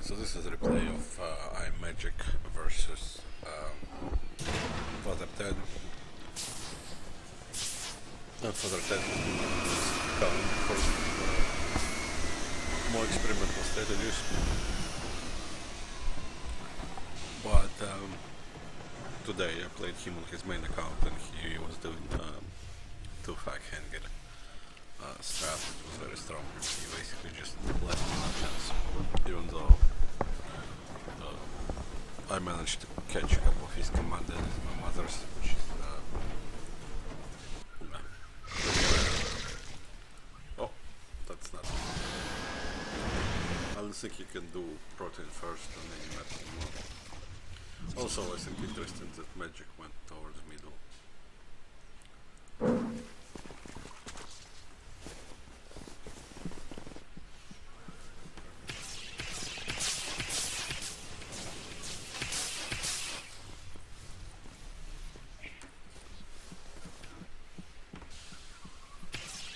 Alright, so this is a replay of IamMagic versus FatherTed. FatherTed has been calling for more experimental strategies, but today I played him on his main account and he was doing 2-fact handger strat. It was very strong. He basically just left me no chance, even though I managed to catch a couple of his commanders and my mother's, which is oh, that's not. I don't think you can do protein first and then you met more. Also, I think interesting that magic went towards middle.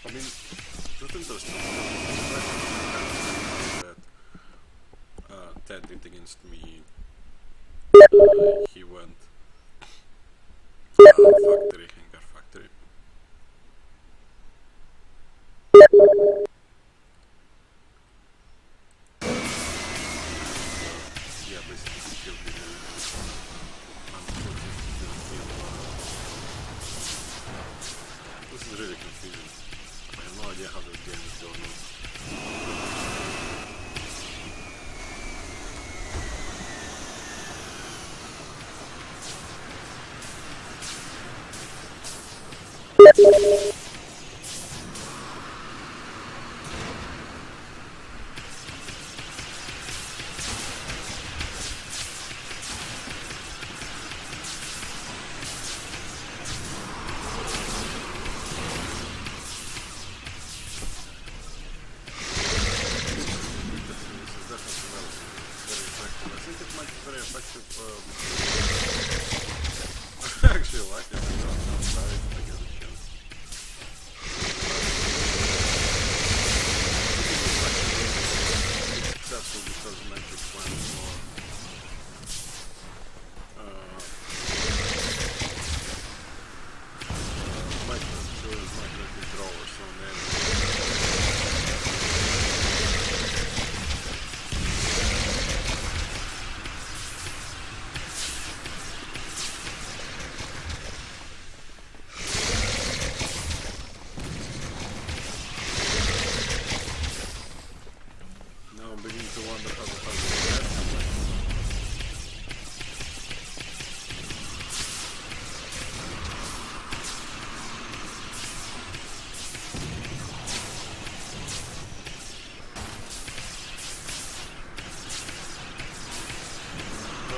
I mean, that's interesting that Ted did against me. He went factory, hangar factory. Yeah, basically he killed me. This is really confusing. I have no idea how this game is going on. Very effective. I actually like it. I get a chance. It's successful because magic went more. Micro controller, so then. I'm beginning to wonder how the hell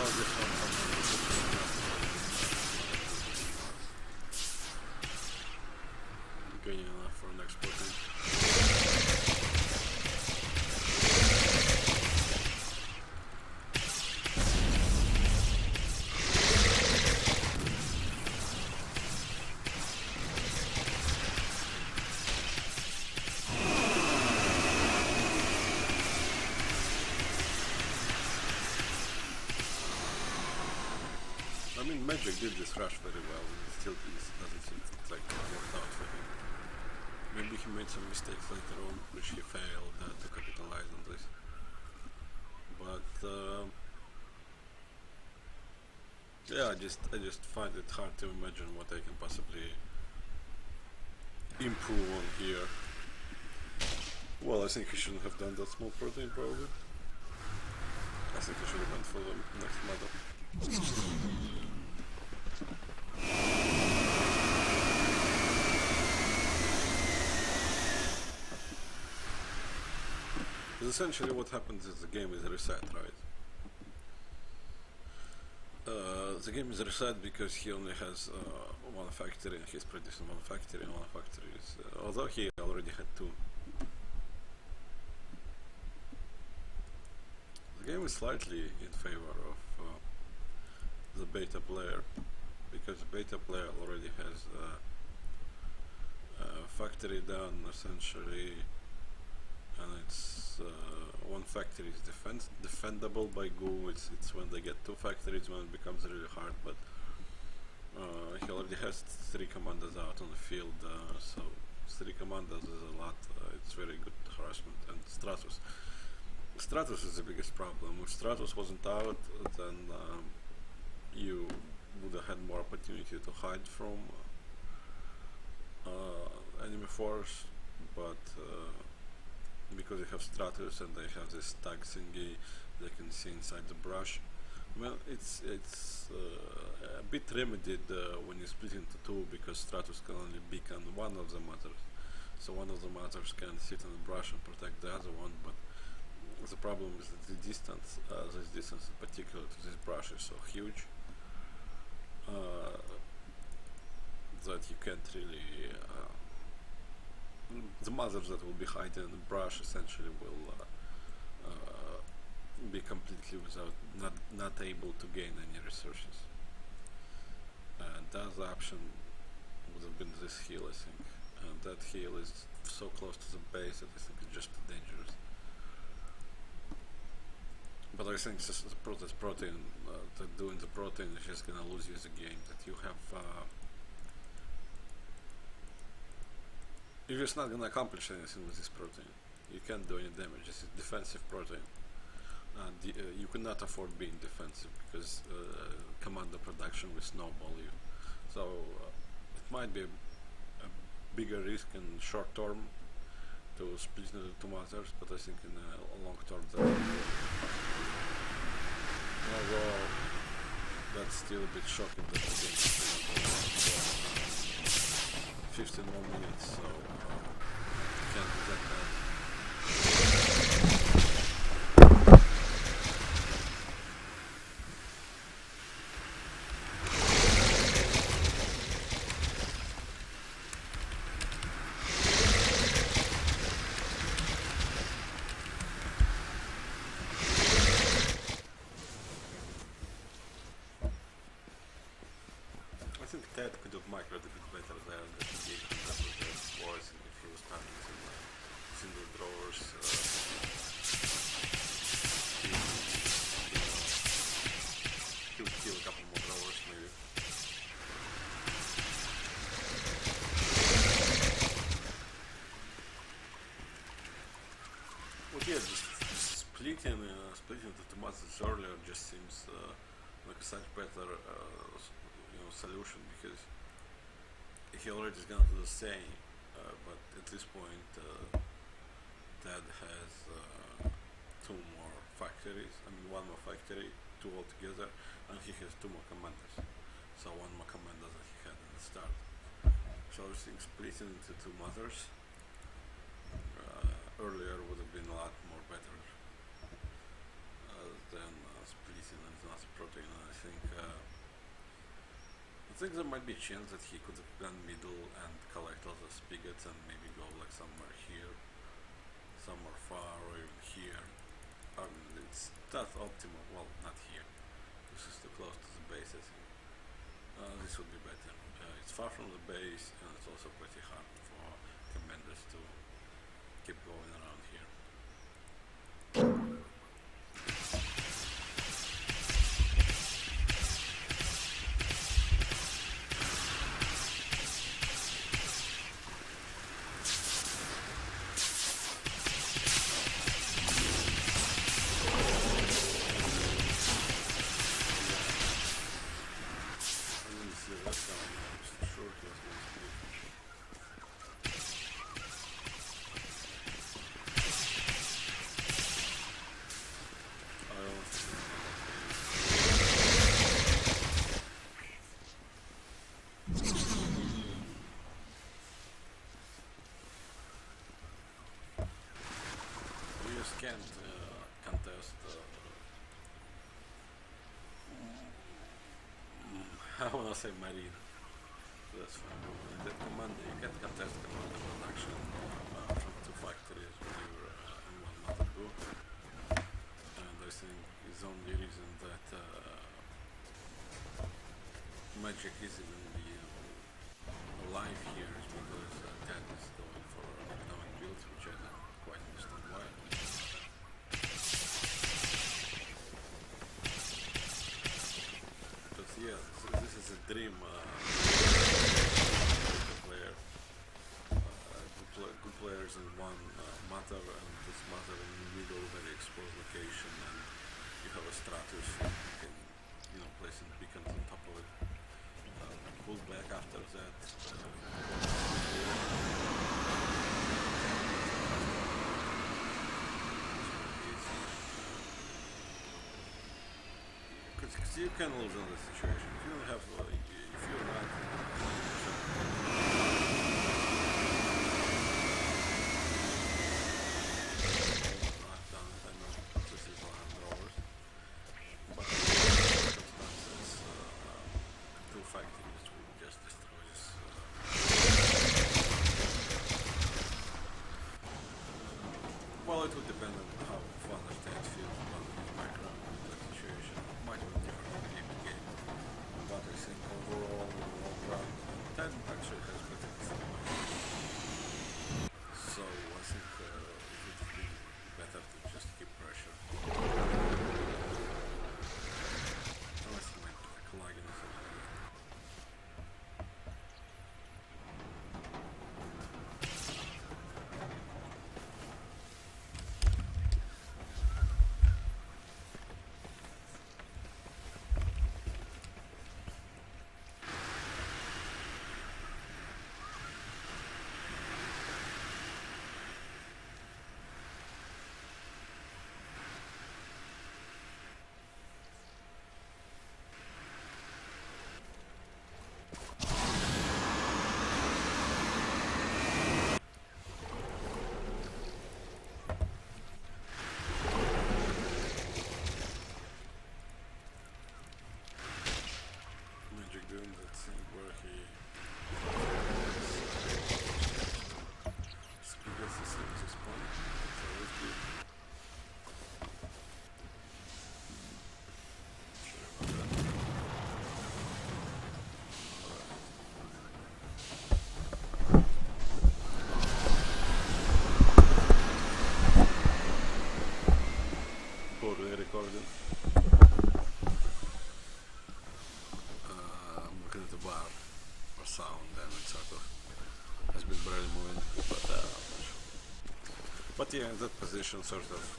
this gaining enough for an exporting. I mean, Magic did this rush very well, and it still doesn't seem like it worked out for him. Maybe he made some mistakes later on, which he failed to capitalize on this. But yeah, I just find it hard to imagine what I can possibly improve on here. Well, I think he shouldn't have done that small protein, probably. I think he should have went for the next model. Essentially what happens is the game is reset, right? The game is reset because he only has one factory and he's producing one factory, and one factory is, although he already had two. The game is slightly in favor of the beta player, because the beta player already has factory done, essentially and it's one factory is defendable by Goo. It's when they get two factories when it becomes really hard. But he already has 3 commanders out on the field, so 3 commanders is a lot. It's very good harassment. And Stratus is the biggest problem. If Stratus wasn't out, then you would have had more opportunity to hide from enemy force, but because you have Stratus and they have this tag thingy, they can see inside the brush. Well, it's a bit remedied when you split into 2, because Stratus can only beacon one of the matters. So one of the matters can sit in the brush and protect the other one, but the problem is that the distance, this distance in particular to this brush is so huge that you can't really the mothers that will be hiding in the brush essentially will be completely without not able to gain any resources. And the other option would have been this heal, I think, and that heal is so close to the base that I think it's just dangerous. But I think this protein, that doing the protein is just gonna lose you the game. That you have, you're just not gonna accomplish anything with this protein. You can't do any damage. This is defensive protein, and you cannot afford being defensive because commander production will snowball you. So it might be a bigger risk in short term to split into 2 matters, but I think in a long term that. Although that's still a bit shocking that we get 15 more minutes, so can't be that bad. I think Ted could have microed a bit better there in the engagement that was there was if he was spamming some single drawers. He would kill a couple more drawers maybe. Well, yeah, just splitting the tomatoes earlier just seems like such better solution, because he already is gonna do the same, but at this point Ted has 2 more factories, I mean 1 more factory, 2 altogether, and he has 2 more commanders, so 1 more commander than he had in the start. So I think splitting into 2 mothers earlier would have been a lot more better than splitting into another protein. And I think there might be a chance that he could have gone middle and collect all the spigots and maybe go like somewhere here, somewhere far, or even here. It's not optimal, well, not here. This is too close to the base, I think. This would be better. It's far from the base, and it's also pretty hard for commanders to keep going around here. Can't contest I wanna say marine. That's fine. The commander, you can't contest commander production from 2 factories when you're in 1 mother group. And I think the only reason that Magic is even alive here is because Ted is going for economic builds, which I don't quite quite understand why. But yeah, this is a dream player. Good players in one matter, and this matter in the middle, very exposed location, and you have a stratus, you can, you know, place in beacons on top of it. Pull back after that. Because you can lose in this situation. If you don't have, if you're not. Well, it would depend on how FatherTed feels about his background in that situation. It might be different from game to game. But I think overall, in the long run, Ted actually has better performance. So I think it would be better to just keep pressure. Unless he might like lagging or something like that. Doing that thing where he speakers the same as his point. It's always good. Sorry about that. Alright. Poorly recorded. At the bar or sound, and it sort of has been barely moving, but yeah, in that position, sort of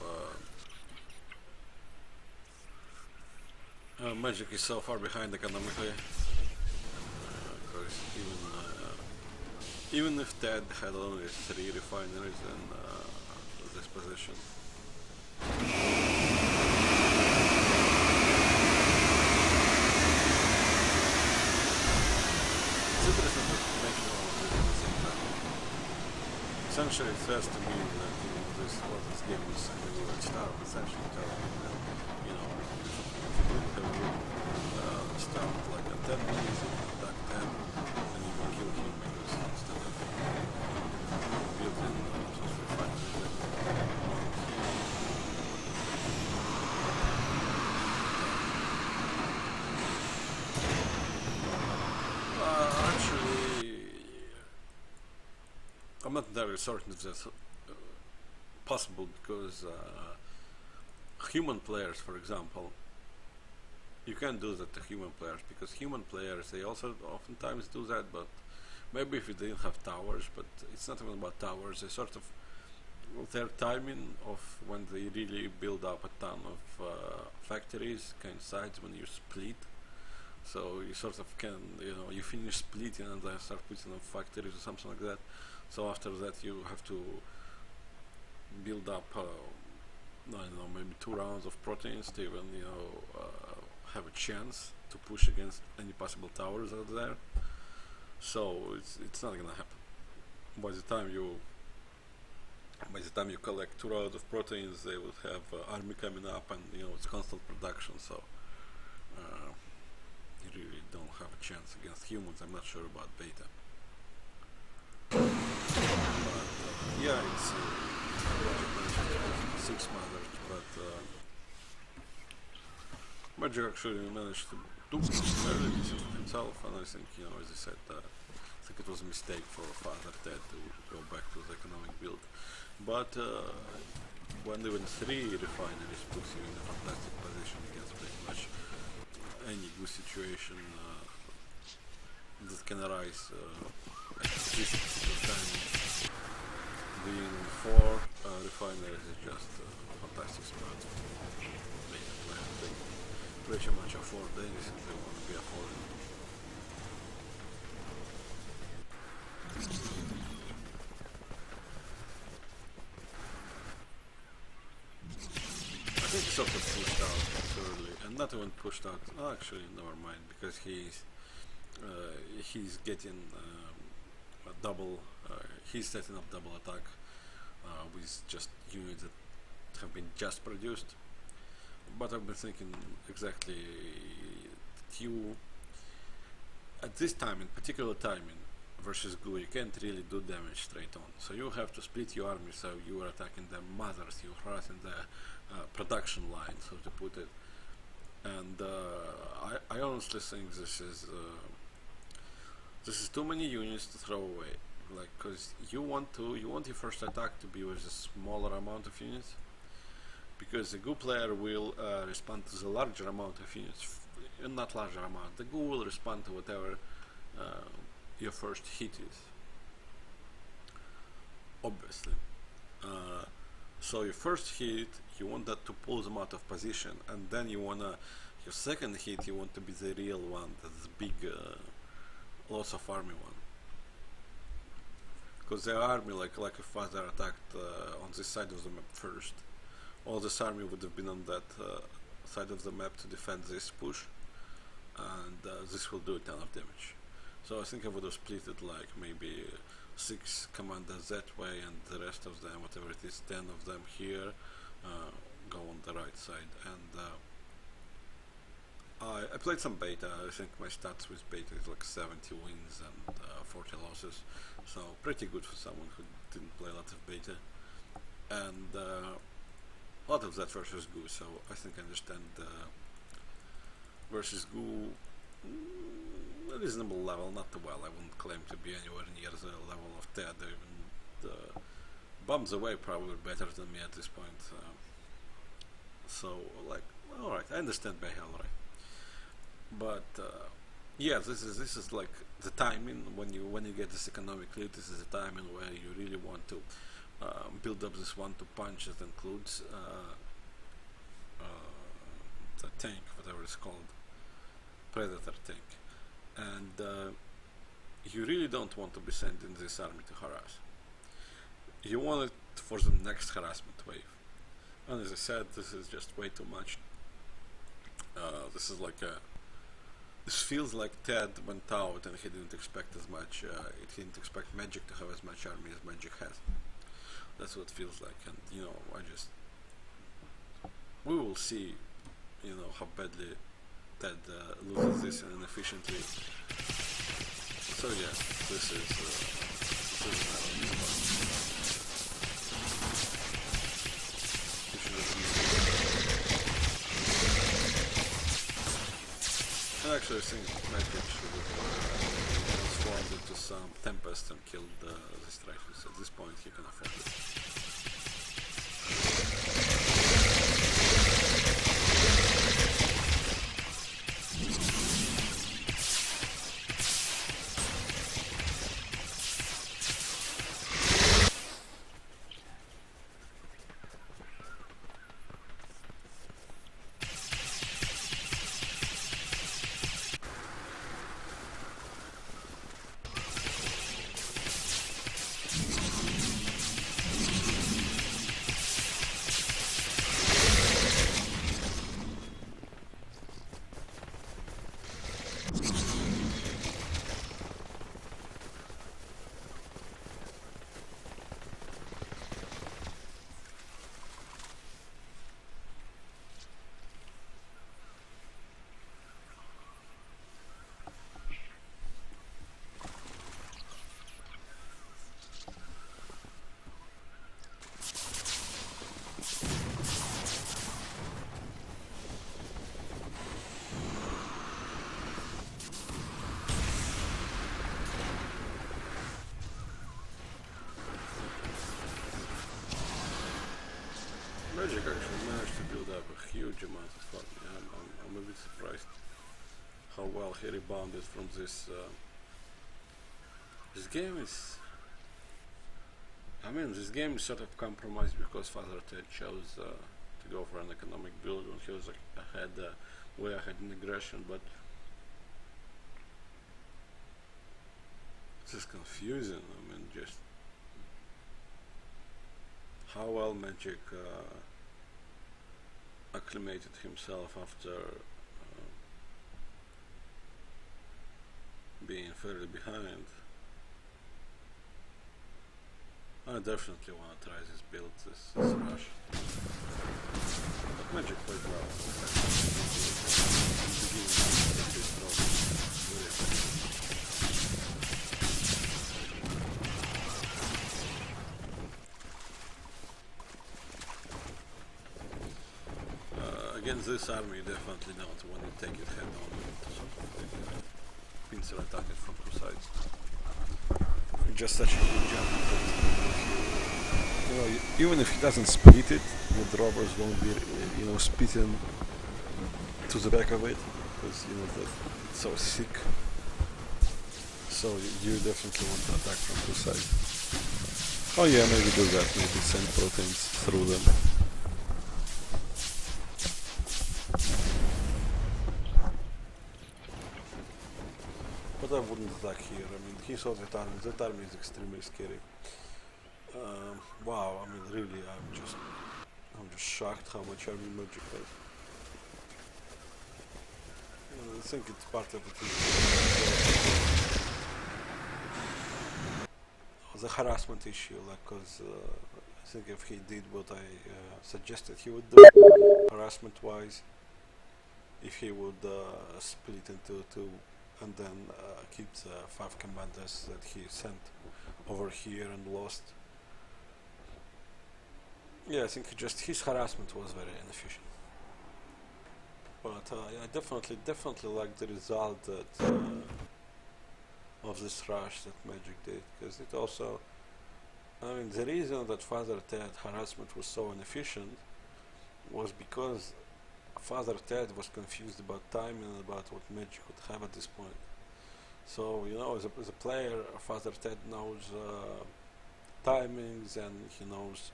Magic is so far behind economically, because even if Ted had only 3 refineries in this position. Essentially, it says to me that, you know, this game is a good start. Essentially, telling me that, you know, if you didn't have a good start like a 10 minutes, if you attack 10, then you can kill him because instead of building sort of refineries I'm not entirely certain if that's possible, because human players, for example, you can't do that to human players, because human players, they also oftentimes do that, but maybe if you didn't have towers, but it's not even about towers, they sort of, their timing of when they really build up a ton of factories coincides when you split. So you sort of can, you know, you finish splitting and then start putting up factories or something like that. So after that you have to build up, I don't know, maybe 2 rounds of proteins to even, you know, have a chance to push against any possible towers out there. So it's not gonna happen. By the time you collect 2 rounds of proteins, they will have army coming up, and you know it's constant production. So you really don't have a chance against humans. I'm not sure about beta. But yeah, it's 6 mothers, but Magic actually managed to do fairly decent of himself, and I think, you know, as I said, I think it was a mistake for FatherTed to go back to the economic build. But when even 3 refineries puts you in a fantastic position against pretty much any good situation that can arise at this particular time. Being 4 refineries is just a fantastic spot for being a player. They pretty much afford anything they want to be afforded. I think he's also pushed out too early, and not even pushed out. Oh, actually, never mind, because he's getting a double. He's setting up double attack with just units that have been just produced. But I've been thinking exactly you at this time, in particular timing versus Goo, you can't really do damage straight on. So you have to split your army, so you are attacking the mothers, you're harassing the production line, so to put it. And I honestly think this is too many units to throw away. Like, cause you want your first attack to be with a smaller amount of units, because the Goo player will respond to the larger amount of units, not larger amount. The Goo will respond to whatever your first hit is, obviously. So your first hit, you want that to pull them out of position, and then your second hit, you want to be the real one, that's big loss of army one. Because the army, like if Father attacked on this side of the map first, all this army would have been on that side of the map to defend this push, and this will do a ton of damage. So I think I would have split it like maybe 6 commanders that way, and the rest of them, whatever it is, 10 of them here, go on the right side. And I played some beta. I think my stats with beta is like 70 wins and 40 losses, so pretty good for someone who didn't play a lot of beta. And a lot of that versus Goo, so I think I understand versus Goo a reasonable level, not too well. I wouldn't claim to be anywhere near the level of Ted. Even Bombs Away probably better than me at this point. So, like, alright, I understand Bayou, alright. But yeah, this is like the timing when you get this economic lead. This is the timing where you really want to build up this 1-2 punch that includes the tank, whatever it's called, Predator tank, and you really don't want to be sending this army to harass. You want it for the next harassment wave, and as I said, this is just way too much. This is like this feels like Ted went out and he didn't expect as much. He didn't expect Magic to have as much army as Magic has. That's what it feels like, and you know, we will see, you know, how badly Ted loses this and inefficiently. So yeah, this is actually, I think Magic should have transformed into some Tempest and killed the Strikers. At this point, he can afford it. surprised how well he rebounded from this. This game is. I mean, this game is sort of compromised because FatherTed chose to go for an economic build when he was ahead, way ahead in aggression, but this is confusing. I mean, just how well Magic acclimated himself after being fairly behind. I definitely want to try this build, this rush. But Magic played well. Against this army, definitely not when you take it head on and sort of like, pincer attack it from two sides. Just such a good jump that you know, even if he doesn't split it, the robbers won't be, you know, spitting to the back of it because you know that it's so thick. So you definitely want to attack from two sides. Oh yeah, maybe do that. Maybe send proteins through them. But I wouldn't attack here. I mean, he saw that army. That army is extremely scary. Wow. I mean, really, I'm just shocked how much army Magic has. I think it's part of it. The harassment issue, like, cause I think if he did what I suggested he would do, harassment-wise, if he would split into two. And then keep the 5 commanders that he sent over here and lost. Yeah, I think his harassment was very inefficient. But I definitely like the result that of this rush that Magic did, because it also, I mean, the reason that FatherTed harassment was so inefficient was because FatherTed was confused about timing and about what Magic would have at this point. So, you know, as a player, FatherTed knows timings, and he knows,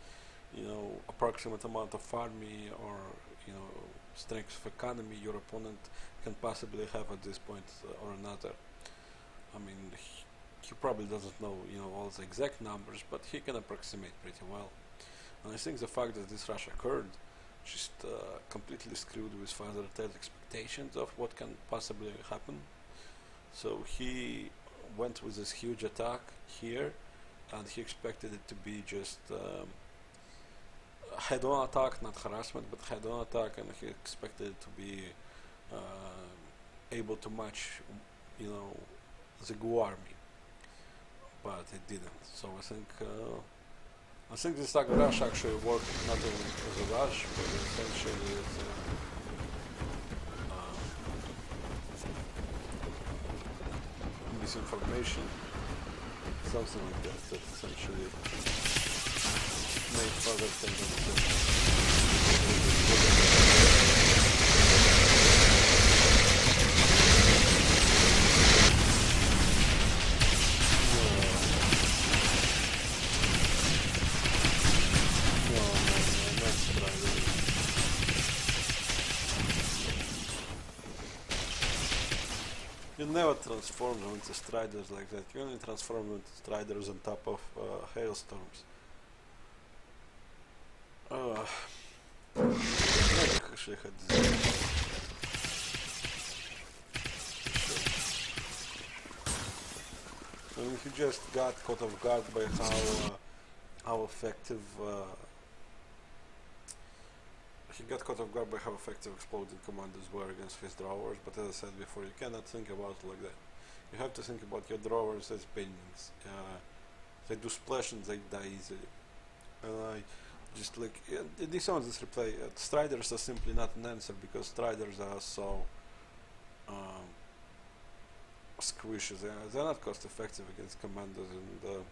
you know, approximate amount of army or, you know, strength of economy your opponent can possibly have at this point or another. I mean, he probably doesn't know, you know, all the exact numbers, but he can approximate pretty well. And I think the fact that this rush occurred just completely screwed with FatherTed's expectations of what can possibly happen. So he went with this huge attack here, and he expected it to be just head-on attack, not harassment, but head-on attack, and he expected it to be able to match, you know, the Gu army, but it didn't. So I think this rush actually worked not only as a rush, but essentially as misinformation, something like that, that essentially made FatherTed You never transform them into striders like that. You only transform them into striders on top of hailstorms. Magic actually had this. I mean, he just got caught off guard by how effective exploding commanders were against his drawers, but as I said before, you cannot think about it like that. You have to think about your drawers as binions. They do splash and they die easily. And I just like, this on this replay, striders are simply not an answer, because striders are so squishy. They're not cost effective against commanders, and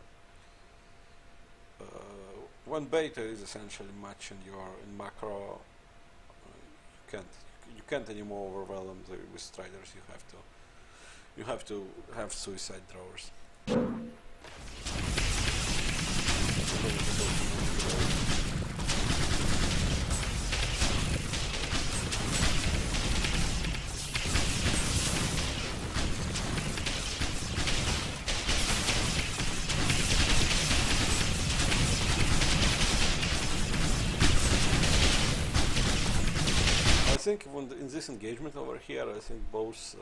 when beta is essentially matching your in macro, you can't anymore overwhelm them with striders. You have to have suicide drawers. I think in this engagement over here, I think both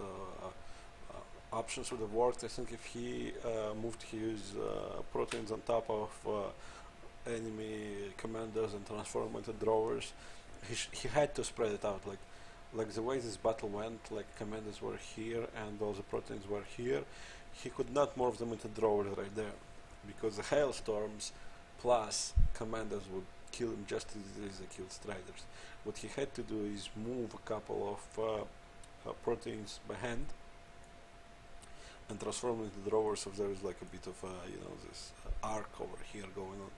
options would have worked. I think if he moved his proteins on top of enemy commanders and transformed into drawers, he had to spread it out. Like the way this battle went, like commanders were here and all the proteins were here, he could not morph them into drawers right there, because the hailstorms plus commanders would kill him just as easily as they killed striders. What he had to do is move a couple of proteins by hand and transform them into drawers, so there is like a bit of this arc over here going on.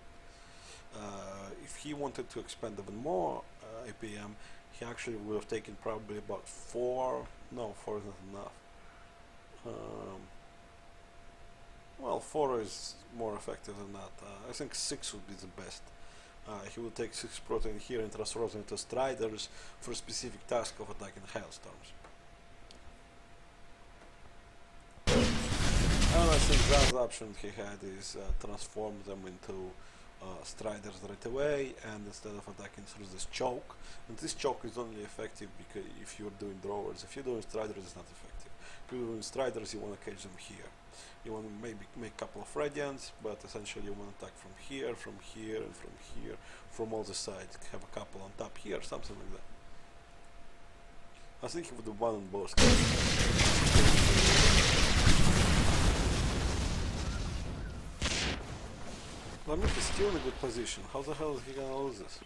If he wanted to expand even more APM, he actually would have taken probably about 4. No, 4 is not enough. Well, 4 is more effective than that. I think 6 would be the best. He will take 6 protein here and transform them into striders for a specific task of attacking hailstorms. And I think the other option he had is transform them into striders right away, and instead of attacking through this choke, and this choke is only effective because if you're doing drawers. If you're doing striders, it's not effective. If you're doing striders, you want to catch them here. You want to maybe make a couple of radiants, but essentially you want to attack from here, and from here, from all the sides. Have a couple on top here, something like that. I think he would have won on both cases. I mean, he's still in a good position. How the hell is he gonna lose this?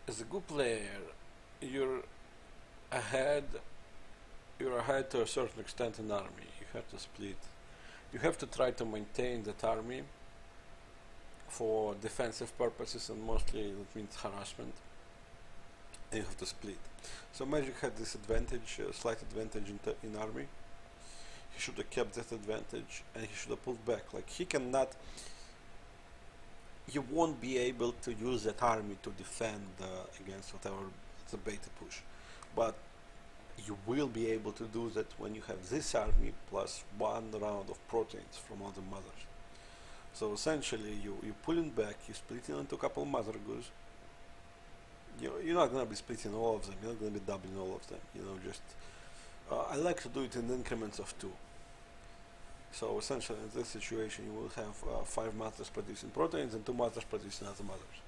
As a good player, you're ahead to a certain extent in army. You have to split. You have to try to maintain that army for defensive purposes, and mostly that means harassment. And you have to split. So Magic had this advantage, slight advantage in army. He should have kept that advantage, and he should have pulled back. Like, he cannot. You won't be able to use that army to defend against whatever the beta push, but you will be able to do that when you have this army plus 1 round of proteins from all the mothers. So essentially, you pulling back, you splitting into a couple of mother goos. You're not gonna be splitting all of them. You're not gonna be doubling all of them. Just I like to do it in increments of 2. So essentially, in this situation, you will have 5 mothers producing proteins and 2 mothers producing other mothers.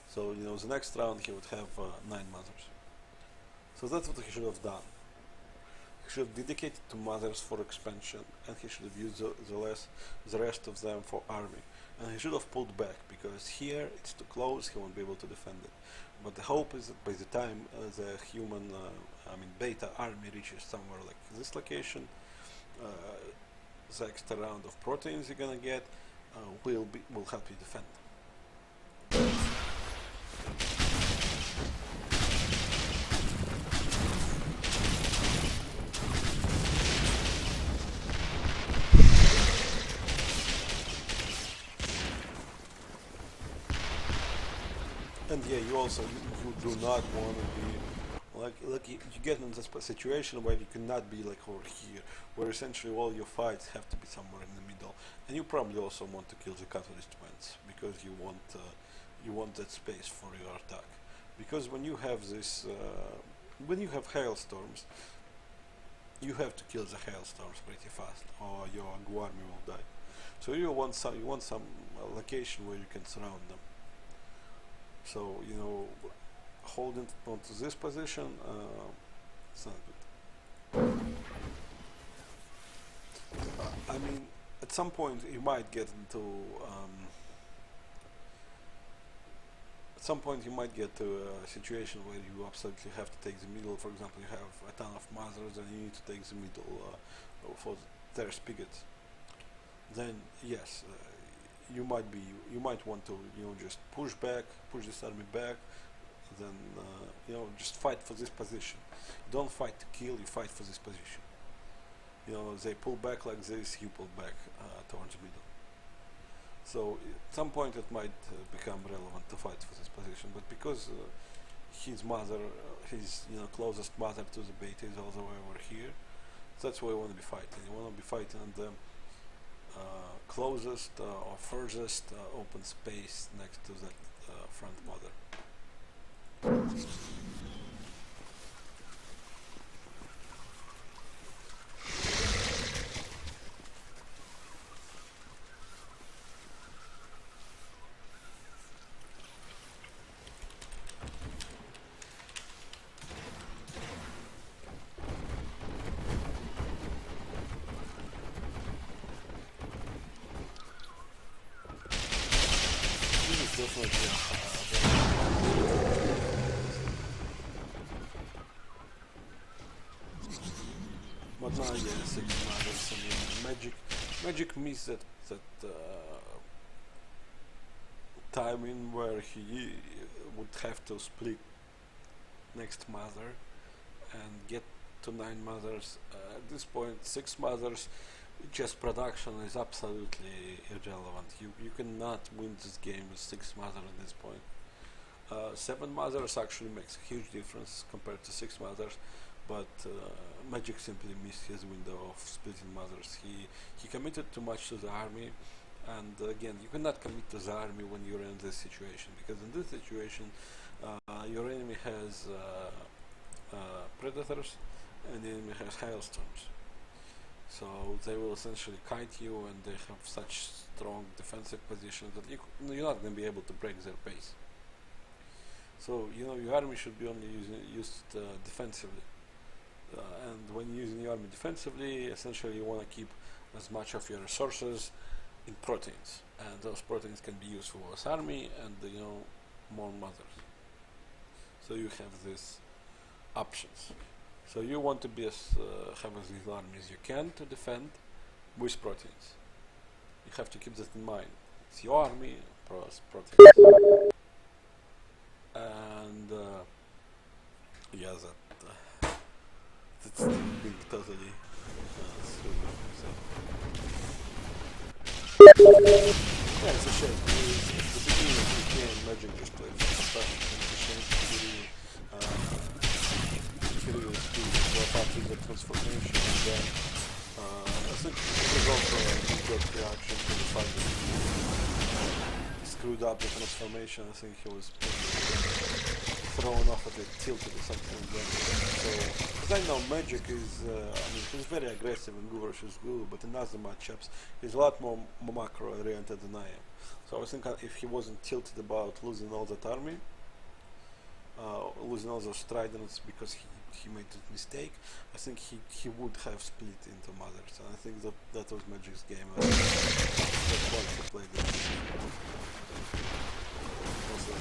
So the next round he would have 9 mothers. So that's what he should have done. He should have dedicated to mothers for expansion, and he should have used the rest of them for army. And he should have pulled back, because here it's too close, he won't be able to defend it. But the hope is that by the time the human, beta army reaches somewhere like this location, the extra round of proteins you're gonna get will help you defend. And yeah, you do not want to be like you get in this situation where you cannot be like over here, where essentially all your fights have to be somewhere in the middle, and you probably also want to kill the catalyst vents because you want that space for your attack. Because when you have this, when you have hailstorms, you have to kill the hailstorms pretty fast, or your army will die. So you want some location where you can surround them. So holding onto this position, it's not good. I mean, at some point you might get into at some point you might get to a situation where you absolutely have to take the middle. For example, you have a ton of mothers and you need to take the middle for their spigots. Then yes, you might want to just push this army back, then just fight for this position. You don't fight to kill, you fight for this position. They pull back like this, you pull back towards the middle. So at some point it might become relevant to fight for this position, but because his closest mother to the beta is all the way over here, that's where you want to be fighting. You want to be fighting on the closest or furthest open space next to that front mother. But now, yeah, 6 mothers. I mean, Magic missed that timing where he would have to split next mother and get to 9 mothers. At this point, 6 mothers, just production is absolutely irrelevant. You cannot win this game with 6 mothers at this point. 7 mothers actually makes a huge difference compared to 6 mothers, but Magic simply missed his window of splitting mothers. He committed too much to the army, and again, you cannot commit to the army when you're in this situation, because in this situation your enemy has predators and the enemy has hailstorms. So they will essentially kite you, and they have such strong defensive positions that you're not going to be able to break their pace. So your army should be only used defensively, and when using your army defensively, essentially you want to keep as much of your resources in proteins, and those proteins can be used for this army and more mothers. So you have these options. So you want to be have as little army as you can to defend with proteins. You have to keep that in mind. It's your army plus proteins. And yeah, that's being totally yeah, it's a shame. At the beginning of the game, Magic just played fantastic. It's a shame to really what after the transformation, and then I think it was also a good reaction to the fact that he screwed up the transformation. I think he was thrown off at it, tilted or something like that. So, because I know Magic is, he's very aggressive in Guru vs. Guru, but in other matchups, he's a lot more macro oriented than I am. So I think if he wasn't tilted about losing all that army, losing all those tridents because he made that mistake, I think he would have split into mothers, and I think that was Magic's game. That's why he played it. Also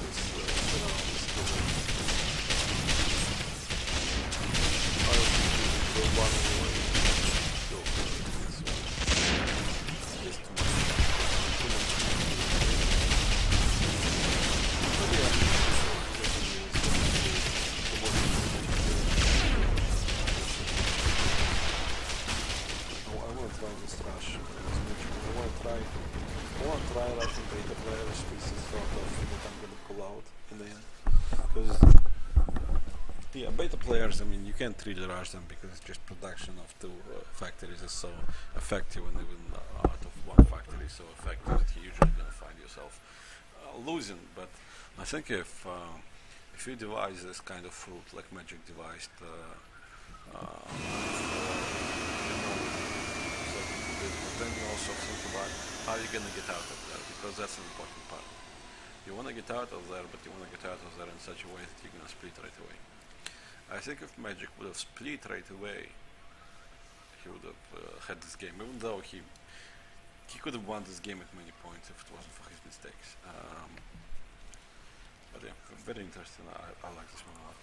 I want to try Russian beta players, pieces from the end. Because yeah, beta players, I mean, you can't really rush them because it's just production of two factories is so effective, and even out of one factory is so effective that you're usually gonna find yourself losing. But I think if you devise this kind of fruit like Magic devised, then you also think about how you're gonna get out of there, because that's an important part. You wanna get out of there, but you wanna get out of there in such a way that you're gonna split right away. I think if Magic would have split right away, he would have had this game, even though he could have won this game at many points if it wasn't for his mistakes. But yeah, very interesting. I like this one a lot.